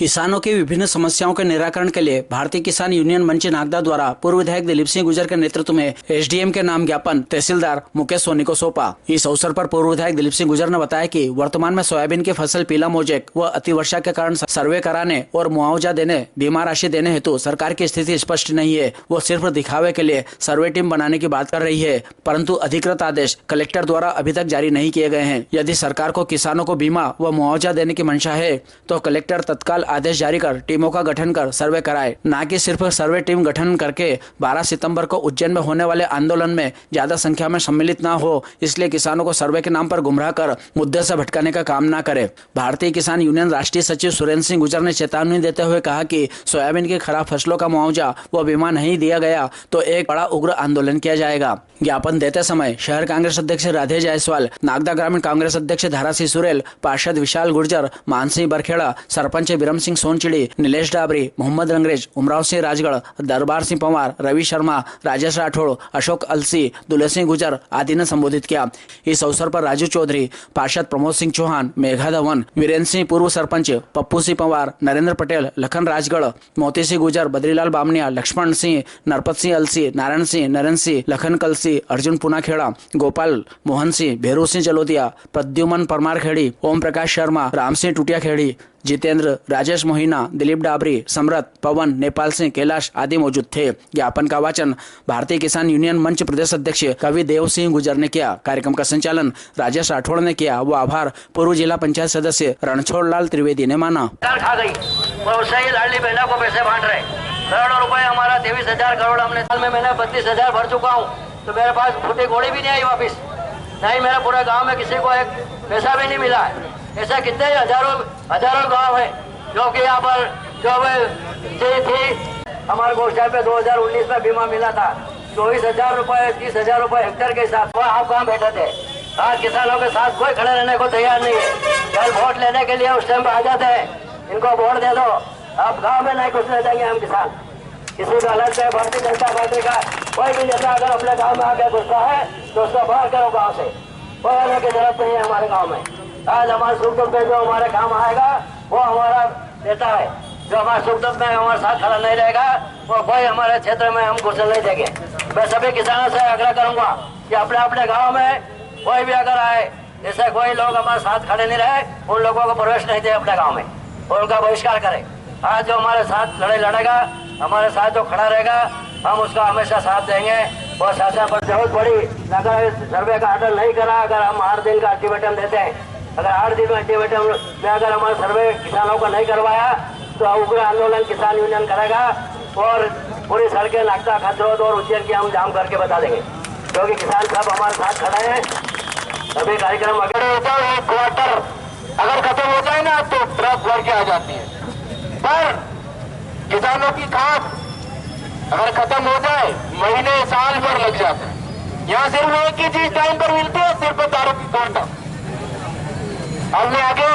किसानों की विभिन्न समस्याओं के निराकरण के लिए भारतीय किसान यूनियन मंच नागदा द्वारा पूर्व विधायक दिलीप सिंह गुर्जर के नेतृत्व में एसडीएम के नाम ज्ञापन तहसीलदार मुकेश सोनी को सौंपा। इस अवसर पर पूर्व विधायक दिलीप सिंह गुर्जर ने बताया कि वर्तमान में सोयाबीन की फसल पीला मोजेक व अतिवर्षा के कारण सर्वे कराने और मुआवजा देने, बीमा राशि देने हेतु सरकार की स्थिति स्पष्ट नहीं है। वो सिर्फ दिखावे के लिए सर्वे टीम बनाने की बात कर रही है, परंतु अधिकृत आदेश कलेक्टर द्वारा अभी तक जारी नहीं किए गए हैं। यदि सरकार को किसानों को बीमा व मुआवजा देने की मंशा है तो कलेक्टर तत्काल आदेश जारी कर टीमों का गठन कर सर्वे कराए, न कि सिर्फ सर्वे टीम गठन करके 12 सितंबर को उज्जैन में होने वाले आंदोलन में ज्यादा संख्या में सम्मिलित न हो। इसलिए किसानों को सर्वे के नाम पर गुमराह कर मुद्दे से भटकाने का काम न करे। भारतीय किसान यूनियन राष्ट्रीय सचिव सुरेंद्र सिंह गुर्जर ने चेतावनी देते हुए कहा कि सोयाबीन की खराब फसलों का मुआवजा व बीमा नहीं दिया गया तो एक बड़ा उग्र आंदोलन किया जाएगा। ज्ञापन देते समय शहर कांग्रेस अध्यक्ष राधे जायसवाल, नागदा ग्रामीण कांग्रेस अध्यक्ष धारासिंह सुरेल, पार्षद विशाल गुर्जर, मानसिंह बरखेड़ा, सरपंच बिरम सिंह सोनचिड़ी, नीलेश डाबरी, मोहम्मद रंगरेज, उमराव सिंह राजगढ़, दरबार सिंह पंवार, रवि शर्मा, राजेश राठौड़, अशोक अलसी, दुल्हे सिंह गुर्जर आदि ने संबोधित किया। इस अवसर पर राजू चौधरी, पार्षद प्रमोद सिंह चौहान, मेघा धवन, वीरेंद्र सिंह पूर्व सरपंच, पप्पू सिंह पंवार, नरेंद्र पटेल, लखन राजगढ़, मोती सिंह गुर्जर, बद्रीलाल बामनिया, लक्ष्मण सिंह, नरपत सिंह अलसी, नारायण सिंह, नरेंद्र सिंह, लखन कलसी, अर्जुन पुनाखेड़ा, गोपाल मोहन सिंह, भेरू सिंह जलोदिया, प्रद्युमन परमार खेड़ी, ओम प्रकाश शर्मा, राम सिंह टुटिया खेड़ी, जितेंद्र, राजेश मोहिना, दिलीप डाबरी, समरत, पवन, नेपाल सिंह, कैलाश आदि मौजूद थे। ज्ञापन का वाचन भारतीय किसान यूनियन मंच प्रदेश अध्यक्ष कवि देव सिंह गुर्जर ने किया। कार्यक्रम का संचालन राजेश राठौड़ ने किया। वो आभार पूर्व जिला पंचायत सदस्य रणछोड़ लाल त्रिवेदी ने माना। खा गई और उससे ही लाडली बहना को पैसे बांट रहे, करोड़ों रुपए हमारा 23,000 करोड़ हमने साल में मैंने 32,000 भर चुका हूँ, तो मेरे पास फूटी गोली भी नहीं आई वापिस, नहीं मेरे पूरे गांव में किसी को एक पैसा भी नहीं मिला है। ऐसा कितने हजारों गांव है जो कि यहाँ पर जो थी हमारे गोष्ठा पे 2019 में बीमा मिला था 24,000 रुपए 30,000 रुपए हेक्टेयर के हिसाब से आप कहाँ बैठे थे। आज किसानों के साथ कोई खड़े रहने को तैयार नहीं है। कल वोट लेने के लिए उस टाइम पे आ जाते हैं, इनको वोट दे दो, अब गाँव में नहीं घुसने देंगे हम किसान। किसी का अलग से भारतीय जनता पार्टी का कोई भी नेता अगर अपने गाँव में आकर घुसता है तो उसको बाहर करो गाँव से, कोई आने की जरूरत नहीं है हमारे गाँव में। आज हमारे सुख दुख में जो हमारे काम आएगा वो हमारा नेता है, जो हमारे सुख दुख में हमारे साथ खड़ा नहीं रहेगा वो कोई हमारे क्षेत्र में हम घुसने नहीं देंगे। मैं सभी किसानों से आग्रह करूंगा कि अपने अपने गांव में कोई भी अगर आए, जैसे कोई लोग हमारे साथ खड़े नहीं रहे, उन लोगों को प्रवेश नहीं दे अपने गाँव में और उनका बहिष्कार करें। आज जो हमारे साथ लड़ाई लड़ेगा, हमारे साथ जो खड़ा रहेगा, हम उसका हमेशा साथ देंगे। और शासन पर बहुत बड़ी अगर सर्वे का ऑर्डर नहीं करा, अगर हम 8 दिन का अल्टीमेटम देते हैं, अगर 8 दिन में अल्टीमेटम में अगर हमारा सर्वे किसानों को नहीं करवाया तो उग्र आंदोलन किसान यूनियन करेगा और पूरी सड़कें नागदा, खतरोद और उज्जैन की हम जाम करके बता देंगे, क्योंकि किसान सब हमारे साथ खड़े हैं। सभी कार्यक्रम अगर क्वार्टर अगर खत्म हो जाए ना तो ट्रक भर के आ जाती है, पर किसानों की खाद अगर खत्म हो जाए महीने साल भर लग जाते हैं। यहाँ सिर्फ एक ही चीज टाइम पर मिलती है, सिर्फ दारू की क्वार्टर। हमने आगे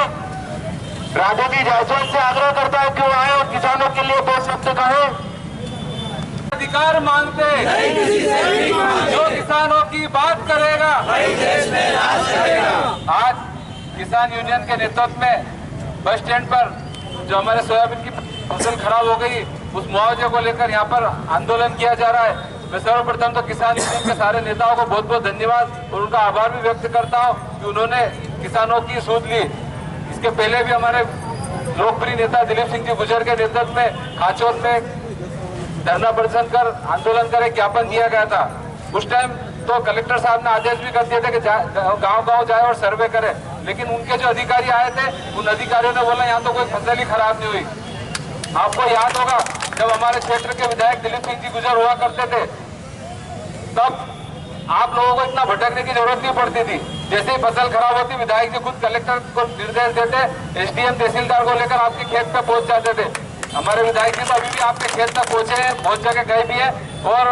राधे जी जायसवाल से आग्रह करता है कि वो आए और किसानों के लिए 2 शब्द कहे। अधिकार मांगते जो किसानों की बात करेगा देश में राज करेगा। आज किसान यूनियन के नेतृत्व में बस स्टैंड पर जो हमारे सोयाबीन की फसल खराब हो गई उस मुआवजे को लेकर यहाँ पर आंदोलन किया जा रहा है। मैं सर्वप्रथम तो किसान यूनियन के सारे नेताओं को बहुत बहुत धन्यवाद और उनका आभार भी व्यक्त करता हूँ कि उन्होंने किसानों की सूद ली। इसके पहले भी हमारे लोकप्रिय नेता दिलीप सिंह जी गुर्जर के नेतृत्व में खाचोर में धरना प्रदर्शन कर आंदोलन कर एक ज्ञापन दिया गया था। उस टाइम तो कलेक्टर साहब ने आदेश भी कर दिए थे कि गांव-गांव जाए और सर्वे करे, लेकिन उनके जो अधिकारी आए थे उन अधिकारियों ने बोला यहाँ तो कोई फसल ही खराब नहीं हुई। आपको याद होगा जब हमारे क्षेत्र के विधायक दिलीप सिंह जी गुर्जर हुआ करते थे तब आप लोगों को इतना भटकने की जरूरत नहीं पड़ती थी। जैसे ही फसल खराब होती विधायक जी खुद कलेक्टर को निर्देश देते, एसडीएम तहसीलदार को लेकर आपके खेत पे पहुंच जाते थे। हमारे विधायक जी तो अभी भी आपके खेत तक पहुंचे हैं, बहुत जगह गए भी है। और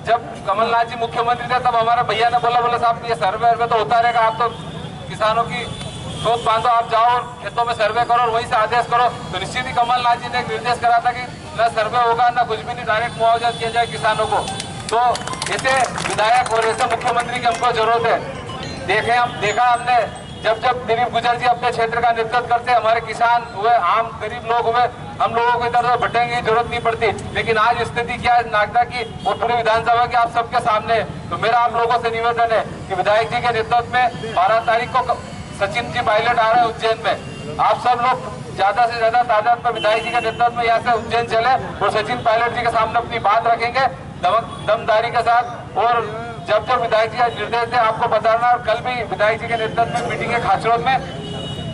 जब कमलनाथ जी मुख्यमंत्री थे तब हमारे भैया ने बोला साहब ये सर्वे तो होता रहेगा, आप तो किसानों की सोच बांधो, आप जाओ और खेतों में सर्वे करो और वहीं से आदेश करो। तो निश्चित ही कमलनाथ जी ने एक निर्देश करा था कि न सर्वे होगा न कुछ भी नहीं, डायरेक्ट मुआवजा दिया जाए किसानों को। तो ऐसे विधायक और ऐसे मुख्यमंत्री की हमको जरूरत है। देखा हमने जब जब दिलीप गुजर जी अपने क्षेत्र का नेतृत्व करते, हमारे किसान हुए, आम गरीब लोग हुए, हम लोगों को इधर उधर भटकने की जरूरत नहीं पड़ती। लेकिन आज स्थिति क्या है नागदा की, वो पूरी विधानसभा की आप सबके सामने है। तो मेरा आप लोगों से निवेदन है कि विधायक जी के नेतृत्व में 12 तारीख को सचिन जी पायलट आ रहे हैं उज्जैन में। आप सब लोग ज्यादा से ज्यादा तादाद में विधायक जी के नेतृत्व में यहाँ से उज्जैन चले और सचिन पायलट जी के सामने अपनी बात रखेंगे दमदारी के साथ। और जब जब विधायक जी का निर्देश दे आपको बताना। और कल भी विधायक जी के नेतृत्व में मीटिंग है खाचरोद में,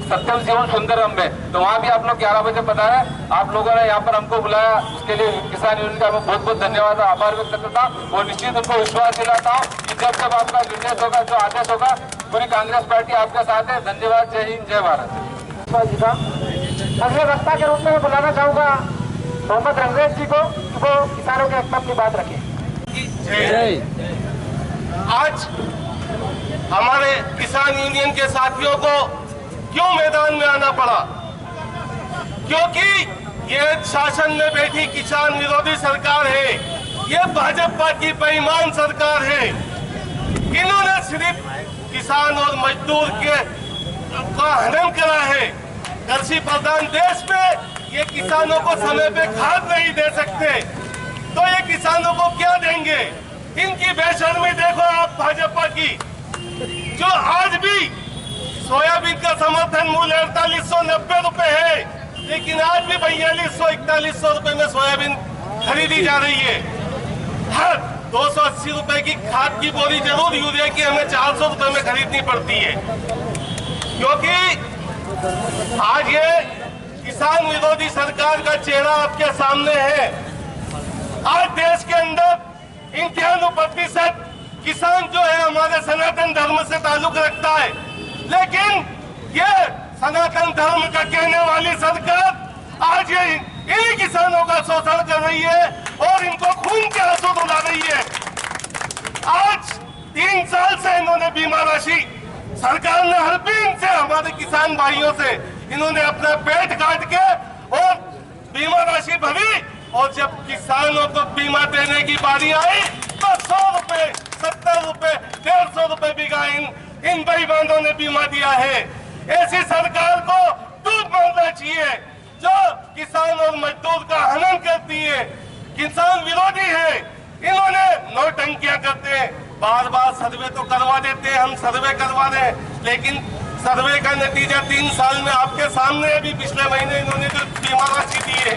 सत्यम शिवम सुंदरम में, तो वहाँ भी आप लोग 11 बजे पता है। आप लोगों ने यहाँ पर हमको बुलाया, उसके लिए किसान यूनियन का मैं बहुत बहुत धन्यवाद आभार व्यक्त करता हूँ। और निश्चित उनको विश्वास दिलाता हूँ कि जब जब आपका निर्देश होगा, जो आदेश होगा, पूरी कांग्रेस पार्टी आपके साथ है। धन्यवाद। जय हिंद, जय भारत। अगले वक्ता के रूप में बुलाना चाहूंगा मोहम्मद रंगरेज जी को, वो किसानों के हक में अपनी बात रखें। आज हमारे किसान यूनियन के साथियों को क्यों मैदान में आना पड़ा? क्योंकि ये शासन में बैठी किसान विरोधी सरकार है, ये भाजपा की बेईमान सरकार है। इन्होंने सिर्फ किसान और मजदूर का हनन करा है। कृषि प्रधान देश में ये किसानों को समय पे खाद नहीं दे सकते, तो ये किसानों को क्या देंगे? इनकी बेशर्मी देखो आप भाजपा की, जो आज भी सोयाबीन का समर्थन मूल्य 4890 रुपए है, लेकिन आज भी 4200-4100 रुपए में सोयाबीन खरीदी जा रही है। हर 280 रुपए की खाद की बोरी जरूर यूरिया की हमें 400 रुपए में खरीदनी पड़ती है। क्योंकि आज ये किसान विरोधी सरकार का चेहरा आपके सामने है। आज देश के अंदर 91% किसान जो है हमारे सनातन धर्म से ताल्लुक रखता है, लेकिन ये सनातन धर्म का कहने वाली सरकार आज ये इन्हीं किसानों का शोषण कर रही है और इनको खून के आंसू रुला रही है। आज 3 साल से इन्होंने बीमा राशि, सरकार ने हर बीन से हमारे किसान भाइयों से इन्होंने अपना पेट काट के और बीमा राशि भरी, और जब किसानों को बीमा देने की बारी आई तो 100 रुपए, 70 रुपए, 150 रुपए बीघा इन बेईमानों ने बीमा दिया है। ऐसी सरकार को डूब मरना चाहिए जो किसान और मजदूर का हनन करती है, किसान विरोधी है। इन्होंने नौटंकियां करते हैं, बार बार सर्वे तो करवा देते हैं, हम सर्वे करवा रहे हैं, लेकिन सर्वे का नतीजा 3 साल में आपके सामने अभी पिछले महीने इन्होंने जो बीमा राशि दी है।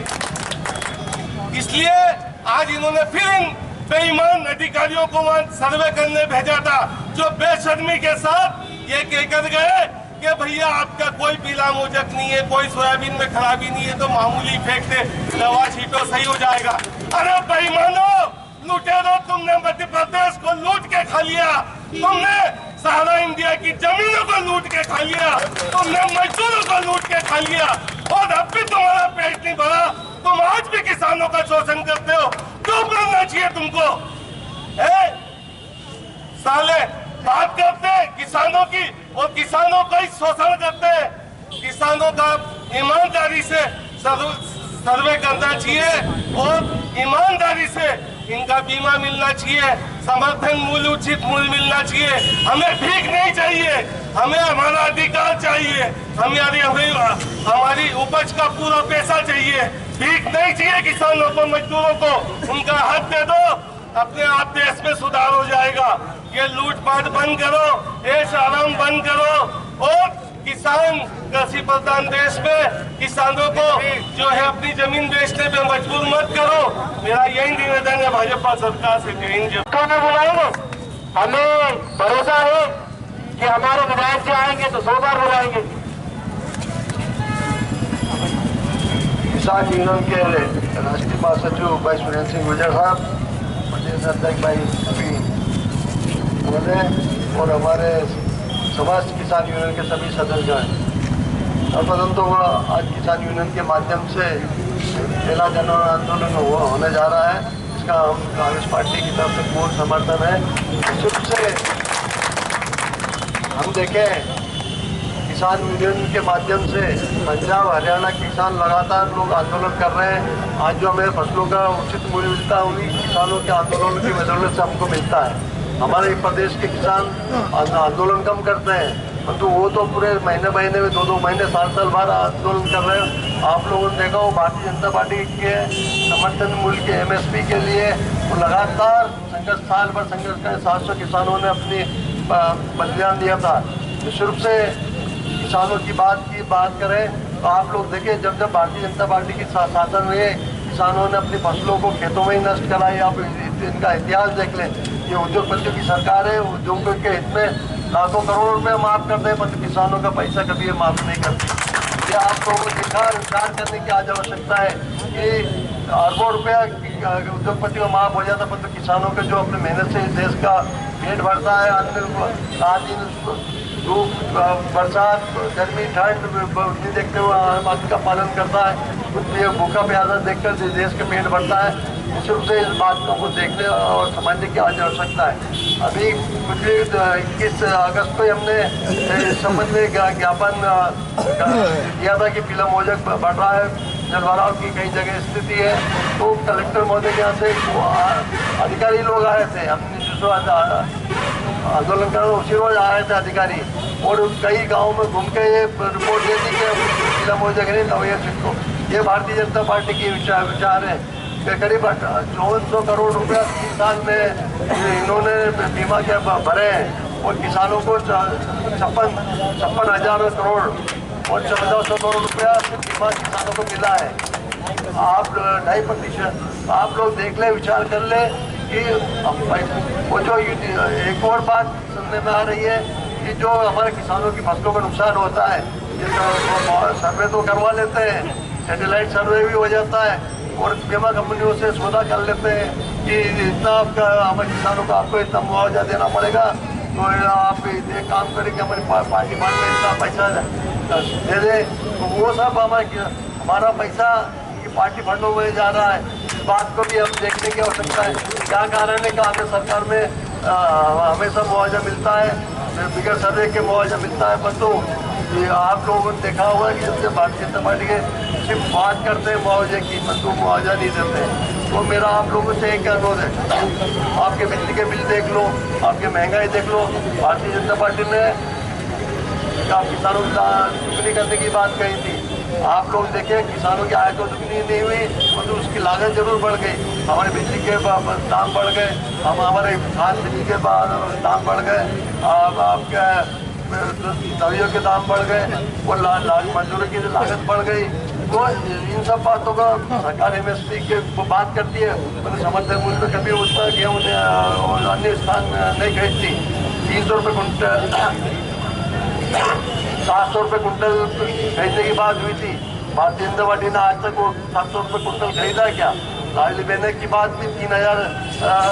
इसलिए आज इन्होंने फिर इन बेईमान अधिकारियों को वहां सर्वे करने भेजा था, जो बेशर्मी के साथ ये कहकर गए कि भैया आपका कोई पीला मोजक नहीं है, कोई सोयाबीन में खराबी नहीं है, तो मामूली फेंक दे, दवा छीटो सही हो जाएगा। अरे बेईमानों, लुटेरो, तुमने मध्य प्रदेश को लूट के खा लिया, तुमने सहारा इंडिया की जमीनों को लूट के खा लिया, तुमने मजदूरों को लूट के खा लिया, और अब भी तुम्हारा पेट नहीं भरा, तुम आज भी किसानों का शोषण करते हो। क्यों करना चाहिए तुमको? साले बात करते किसानों की और किसानों का ही शोषण करते। किसानों का ईमानदारी से सर्वे करना चाहिए और ईमानदारी से इनका बीमा मिलना चाहिए, समर्थन मूल्य, उचित मूल्य मिलना चाहिए। हमें भीख नहीं चाहिए, हमें हमारा अधिकार चाहिए, हमारी उपज का पूरा पैसा चाहिए। भीख नहीं चाहिए किसानों को, मजदूरों को, उनका हक दे दो, अपने आप देश में सुधार हो जाएगा। ये लूटपाट बंद करो, ऐश आराम बंद करो, और किसान कृषि प्रधान देश में किसानों को जो है अपनी जमीन बेचने पे मजबूर मत करो। मेरा यही निवेदन है भाजपा सरकार से। बुलाएंगे, हमें भरोसा है कि हमारे विधायक जी आएंगे तो 100 बार बुलाएंगे। किसान यूनियन के राष्ट्रीय महासचिव भाई सुरेंद्र सिंह गुर्जर साहब, प्रदेश अध्यक्ष भाई महोदय और हमारे समस्त किसान यूनियन के सभी सदस्यगण, तो आज किसान यूनियन के माध्यम से पहला जन आंदोलन होने जा रहा है। इसका हम कांग्रेस पार्टी की तरफ से पूर्ण समर्थन है। शुरू से हम देखें किसान यूनियन के माध्यम से पंजाब हरियाणा किसान लगातार लोग आंदोलन कर रहे हैं। आज जो हमें फसलों का उचित मूल्य मिलता है उन्हीं किसानों के आंदोलन की बदौलत से हमको मिलता है। हमारे प्रदेश के किसान आंदोलन कम करते हैं, परंतु वो तो पूरे महीने महीने में 2-2 महीने साल बाद आंदोलन कर रहे हैं। आप लोगों ने देखा वो भारतीय जनता पार्टी के समर्थन मूल्य के MSP के लिए वो लगातार संघर्ष, साल भर संघर्ष कर 700 किसानों ने अपनी बलिदान दिया था। निश्चित रूप से किसानों की बात करें तो आप लोग देखिए, जब जब भारतीय जनता पार्टी की शासन में किसानों ने अपनी फसलों को खेतों में ही नष्ट कराई। आप इनका इतिहास देख लें। ये उद्योगपतियों की सरकार है, उद्योगों के हित में लाखों करोड़ों रुपए माफ करते हैं, परंतु किसानों का पैसा कभी ये माफ नहीं करती। ये आप लोगों को विचार करने की आज आवश्यकता है कि अरबों रुपया उद्योगपतियों को माफ हो जाता, परंतु किसानों के जो अपने मेहनत से देश का पेट भरता है, अन्न रात दिन धूप बरसात गर्मी ठंड नहीं देखते हुए बात का पालन करता है, उसमें भूखा प्यासा देखकर देश का पेट भरता है। निश्चित रूप से इस बात को देखने और समझने की आज आवश्यकता है। अभी पिछले 21 अगस्त को हमने इस संबंध में ज्ञापन दिया था कि पीला मोजक बढ़ रहा है, जलभराव की कई जगह स्थिति है। तो कलेक्टर महोदय के यहाँ से अधिकारी लोग आए थे, हमने आंदोलन कर उसी रोज आए थे अधिकारी, और कई गाँव में घूम के ये रिपोर्ट दे दी कि पीला मोजक नहीं नवैया को। ये भारतीय जनता पार्टी की विचार है कि करीब 5400 करोड़ रुपया 3 साल में इन्होंने बीमा के भरे हैं, और किसानों को 56,000 करोड़ और 1400 करोड़ रुपया बीमा किसानों को मिला है। आप 2.5%। आप लोग देख ले, विचार कर ले कि वो जो एक और बात सुनने में आ रही है कि जो हमारे किसानों की फसलों का नुकसान होता है, ये तो सर्वे तो करवा लेते हैं, सैटेलाइट सर्वे भी हो जाता है, और बीमा कंपनियों से सौदा कर लेते हैं कि इतना आपका हमारे किसानों को आपको इतना मुआवजा देना पड़ेगा, तो आप ये काम करें कि हमारी पार्टी में इतना पैसा दे दे। तो वो सब हमारा पैसा पार्टी फंडों में जा रहा है। इस बात को भी हम देखने की आवश्यकता है। क्या कारण है कि आगे सरकार में हमेशा मुआवजा मिलता है, बिगड़ सर्वे के मुआवजा मिलता है, परंतु आप लोगों ने देखा होगा कि जब से भारतीय जनता पार्टी के सिर्फ बात करते हैं मुआवजे की, परंतु मुआवजा नहीं देते। तो मेरा आप लोगों से एक अनुरोध है, आपके बिजली के बिल देख लो, आपकी महंगाई देख लो। भारतीय जनता पार्टी ने आप किसानों की दुगनी करने की बात कही थी, आप लोग देखें किसानों की आय तो दुगनी नहीं हुई, तो उसकी लागत जरूर बढ़ गई। हमारे बिजली के दाम बढ़ गए, हमारे खाद बिजली के दाम बढ़ गए, आपके दवाइयों के दाम बढ़ गए, और मजदूरों की लागत बढ़ गई। तो इन सब बातों का सरकार MSP के बात करती है, मतलब समर्थन मूल्य में कभी उतना गेहूँ और अन्य स्थान नहीं खरीदती। 300 रुपये कुंटल 700 रुपये कुंटल खरीदने की बात हुई थी। भारतीय जनता पार्टी ने आज तक वो 700 रुपये कुंटल खरीदा क्या? लाडली बहन की बात भी 3000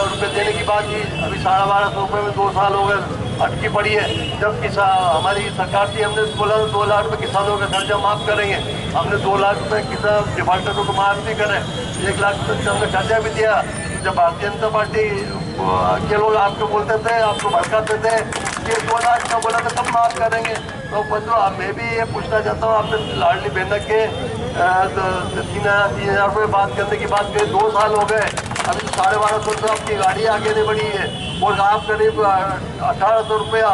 रुपये देने की बात थी, अभी 1250 रुपये में 2 साल हो गए अटकी पड़ी है। जब हमारी सरकार थी, हमने बोला 2 लाख रुपये किसानों का खर्चा माफ़ करेंगे, हमने 2 लाख रुपये किसान डिफाल्टरों को माफ़ भी करें, 1 लाख रुपये हमने खर्चा भी दिया। जब भारतीय जनता पार्टी के लोग आपको बोलते थे, आपको भड़काते थे कि 2 लाख का बोला तो कब माफ़ करेंगे, तो मतलब मैं भी ये पूछना चाहता हूँ, आपने लाडली बहन के 3,000 रुपये बात करने की बात करी, 2 साल हो गए, अभी तो 1250 रुपये आपकी गाड़ी आगे नहीं बढ़ी है, और आप करीब 1800 रुपया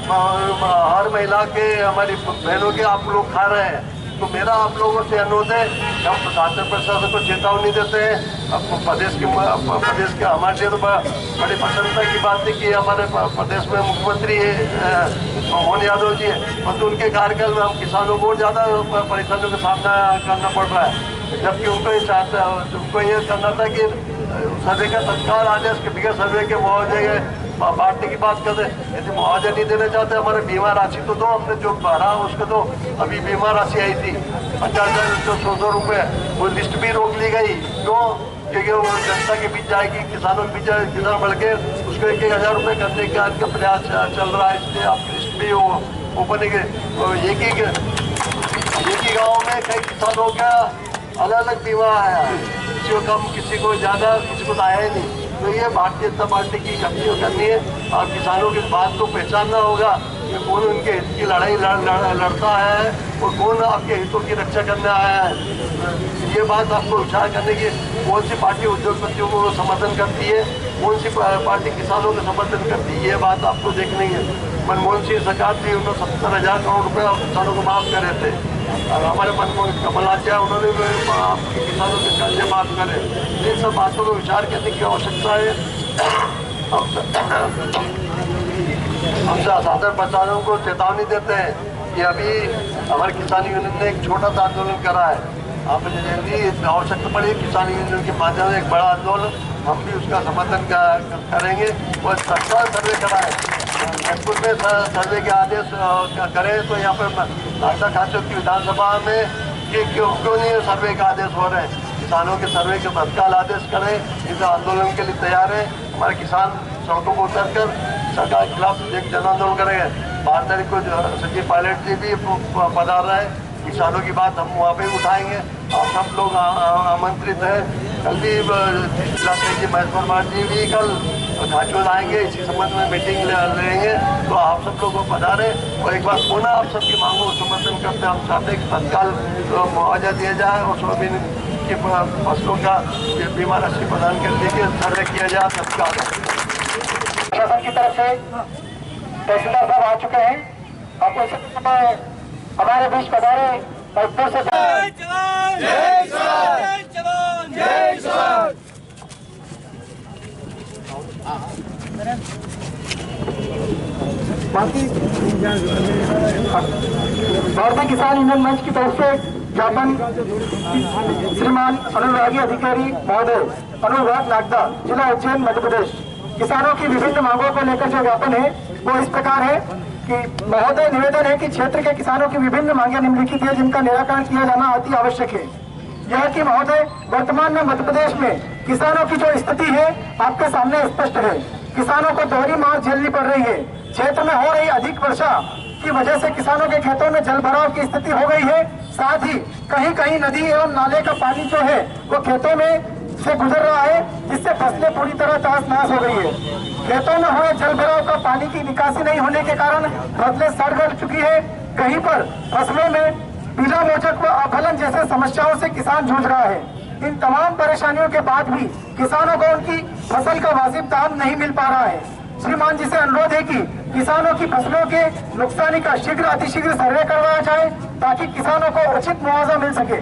हर महिला के, हमारी बहनों के आप लोग खा रहे हैं। तो मेरा आप लोगों से अनुरोध है, हम प्रशासन को चेतावनी देते हैं। अब प्रदेश के हमारे लिए तो बड़ी प्रसन्नता की बात है कि हमारे प्रदेश में मुख्यमंत्री मोहन यादव जी है, परंतु उनके कार्यकाल में हम किसानों को ज़्यादा परेशानियों का सामना करना पड़ रहा है। जबकि उनको ये करना था कि सर्वे का तत्काल आदेश के बिगड़ सर्वे के मुआवजे बांटने की बात करते। यदि मुआवजा नहीं देना चाहते, हमारे बीमा राशि तो दो, हमने जो भरा उसको तो अभी बीमा राशि आई थी 50,000 रुपये, वो लिस्ट भी रोक ली गई। क्यों? क्योंकि वो जनता के बीच जाएगी, किसानों के बीच जाएगी, किसान बढ़ के उसको 1,000 रुपये करने का प्रयास चल रहा है, इसलिए आपकी लिस्ट भी वो बनेगी। तो एक ही गाँव में कई किसानों का अलग अलग बीमा आया, किसी को कम, किसी को ज़्यादा, किसी को आया ही नहीं। तो ये भारतीय जनता पार्टी की गलती करनी है, और किसानों की बात को पहचानना होगा कि कौन उनके हित की लड़ाई लड़ता है और कौन आपके हितों की रक्षा करने आया है। ये बात आपको विचार करने की, कौन सी पार्टी उद्योगपतियों को समर्थन करती है, कौन सी पार्टी किसानों को समर्थन करती है, ये बात आपको देखनी है। मनमोहन सिंह सरकार थी, उन्होंने 70,000 करोड़ रुपये किसानों को माफ़ करे थे। और हमारे मनमोहन कमलनाथ जी उन्होंने भी किसानों के कर्जे माफ़ करे। इन सब बातों को विचार करने की आवश्यकता है। हमसे साधारण प्रचारकों को चेतावनी देते हैं कि अभी हमारे किसान यूनियन ने एक छोटा सा आंदोलन करा है। आप यदि आवश्यकता पड़ी किसान यूनियन के माध्यम से एक बड़ा आंदोलन, हम भी उसका समर्थन करेंगे। और सरकार सर्वे करा है, जयपुर में सर्वे के आदेश करें तो यहाँ पर नागदा खाचर की विधानसभा में क्यों नहीं सर्वे का आदेश हो रहे हैं। किसानों के सर्वे के तत्काल आदेश करें। इस आंदोलन के लिए तैयार है। हमारे किसान सड़कों को उतरकर सरकार के खिलाफ एक जन आंदोलन करेंगे। 12 तारीख को सचिव पायलट जी भी पधार रहे हैं। किसानों की बात हम वहाँ पे उठाएंगे। आप सब लोग आमंत्रित हैं। कल भी जिला जी महेश्वर मार जी भी कल घाचों आएंगे, इसी संबंध में मीटिंग लेंगे। तो आप सब लोग पधारें और एक बार पुनः आप सबकी मांगों को समर्थन करते हम चाहते हैं कि तत्काल मुआवजा दिया जाए और सोयाबीन की फसलों का बीमा राशि प्रदान कर दी सर्वे किया जाए तत्काल। प्रशासन की तरफ से तहसीलदार साहब आ चुके हैं। आपको इस समय हमारे बीच पधारे और फिर से जय जवान जय जवान जय जवान। भारतीय किसान यूनियन मंच की तरफ से ज्ञापन श्रीमान अनुरागी अधिकारी महोदय, अनुराग नागदा, जिला उज्जैन, मध्य प्रदेश। किसानों की विभिन्न मांगों को लेकर जो ज्ञापन है वो इस प्रकार है कि महोदय, निवेदन है कि क्षेत्र के किसानों की विभिन्न मांगे निम्नलिखित है जिनका निराकरण किया जाना अति आवश्यक है। यह कि महोदय, वर्तमान में मध्य प्रदेश में किसानों की जो स्थिति है आपके सामने स्पष्ट है। किसानों को दोहरी मार झेलनी पड़ रही है। क्षेत्र में हो रही अधिक वर्षा की वजह से किसानों के खेतों में जल भराव की स्थिति हो गई है। साथ ही कहीं कहीं नदी एवं नाले का पानी जो है वो खेतों में से गुजर रहा है, जिससे फसलें पूरी तरह तहस नहस हो गई है। खेतों में हुए जल भराव का पानी की निकासी नहीं होने के कारण फसलें सड़ गल चुकी है। कहीं पर फसलों में पीला मोचक व अफलन जैसे समस्याओं से किसान जूझ रहा है। इन तमाम परेशानियों के बाद भी किसानों को उनकी फसल का वाजिब दाम नहीं मिल पा रहा है। श्रीमान जी से अनुरोध है कि किसानों की फसलों के नुकसानी का शीघ्र अतिशीघ्र सर्वे करवाया जाए ताकि किसानों को उचित मुआवजा मिल सके।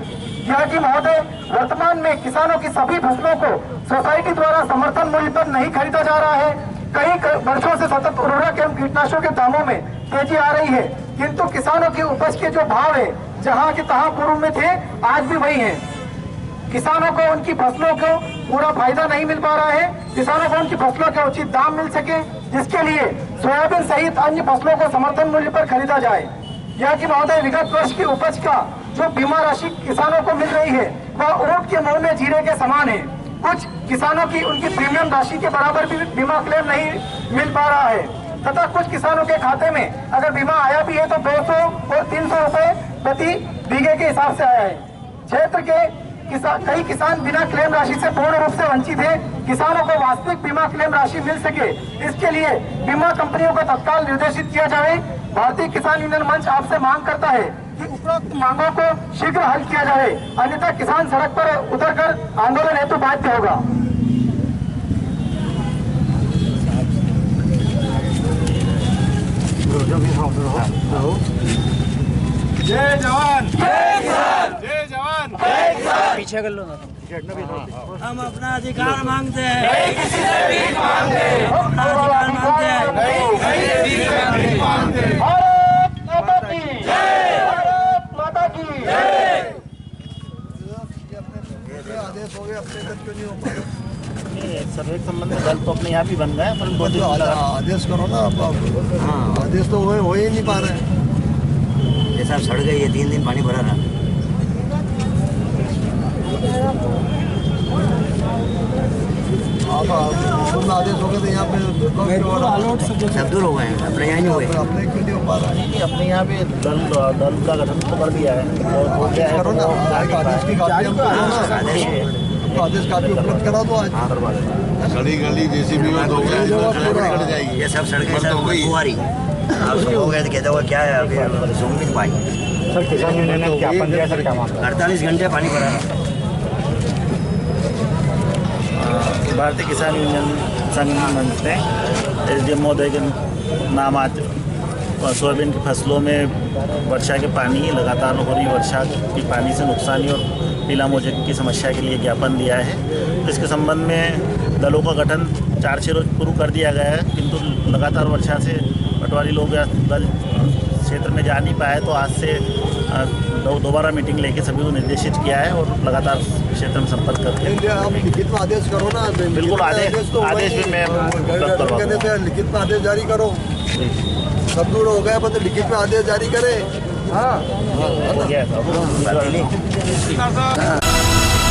यह कि महोदय, वर्तमान में किसानों की सभी फसलों को सोसाइटी द्वारा समर्थन मूल्य पर नहीं खरीदा जा रहा है। कई वर्षों से सतत उर्वरक एवं कीटनाशकों के दामों में तेजी आ रही है, किंतु किसानों की उपज के जो भाव है जहाँ के तहाँ पूर्व में थे आज भी वही है। किसानों को उनकी फसलों को पूरा फायदा नहीं मिल पा रहा है। किसानों को उनकी फसलों के उचित दाम मिल सके, जिसके लिए सोयाबीन सहित अन्य फसलों को समर्थन मूल्य पर खरीदा जाए। यह कि महोदय, विगत वर्ष की उपज का जो बीमा राशि किसानों को मिल रही है वह ऊंट के मुंह में जीरे के समान है। कुछ किसानों की उनकी प्रीमियम राशि के बराबर भी बीमा क्लेम नहीं मिल पा रहा है तथा कुछ किसानों के खाते में अगर बीमा आया भी है तो 200 और 300 रुपए प्रति बीघे के हिसाब से आया है। क्षेत्र के कई किसान बिना क्लेम राशि से पूर्ण रूप से वंचित है। किसानों को वास्तविक बीमा क्लेम राशि मिल सके, इसके लिए बीमा कंपनियों को तत्काल निर्देशित किया जाए। भारतीय किसान यूनियन मंच आपसे मांग करता है कि उपरोक्त मांगों को शीघ्र हल किया जाए, अन्यथा किसान सड़क पर उतरकर आंदोलन हेतु बाध्य होगा। जय जवान जय किसान, जय जवान जय किसान। पीछे कर लो ना। हम अपना अधिकार मांगते हैं, नहीं किसी से भीख मांगते, अपना अधिकार मांगते हैं, नहीं किसी से भीख मांगते। भारत माता की जय, भारत माता की जय। आदेश हो गया, अपने तक क्यों नहीं हो पाया? सर्वे के संबंध में दल तो अपने यहाँ भी बन गए हैं, पर आदेश करो ना आप। आदेश तो हो ही नहीं पा रहे हैं। जैसा सड़ गई है, 3 दिन पानी भरा रहा। आप आदेश हो गए तो यहाँ पे सब दूर हो गए हैं, अपने यहाँ नहीं हुए। अपने क्यों नहीं हो पा रहा है? अपने यहाँ पे दल का गठन तो कर दिया है और करो ना, आदेश की कापी हमको आदेश कापी उपलब्ध करा दो आज। गली गली जेसीबी में 2 ये सब सड़कें सब बुआरी आप सब हो गए तो कहता हुआ क्या है अभी सूंघ भी नहीं पाएंगे। सर किसान यूनियन ने ज्ञापन दिया सर क्या मामला? 48 घंटे पानी भरा है। भारतीय किसान यूनियन संघ मंच ने SDM महोदय के नाम आज सोयाबीन की फसलों में वर्षा के पानी लगातार हो रही वर्षा की पानी से नुकसानी और पीला मोजे की समस्या के लिए ज्ञापन दिया है। तो इसके संबंध में दलों का गठन 4-6 रोज पूर्व कर दिया गया है, किंतु लगातार वर्षा से पटवारी लोग या दल क्षेत्र में जा नहीं पाए, तो आज से दोबारा मीटिंग लेके सभी को निर्देशित किया है और लगातार क्षेत्र में संपर्क करके आप लिखित में आदेश करो ना। बिल्कुल आदेश भी मैं कहने से लिखित में आदेश जारी करो। सब दूर हो गया मतलब लिखित में आदेश जारी करे। हाँ हो गया।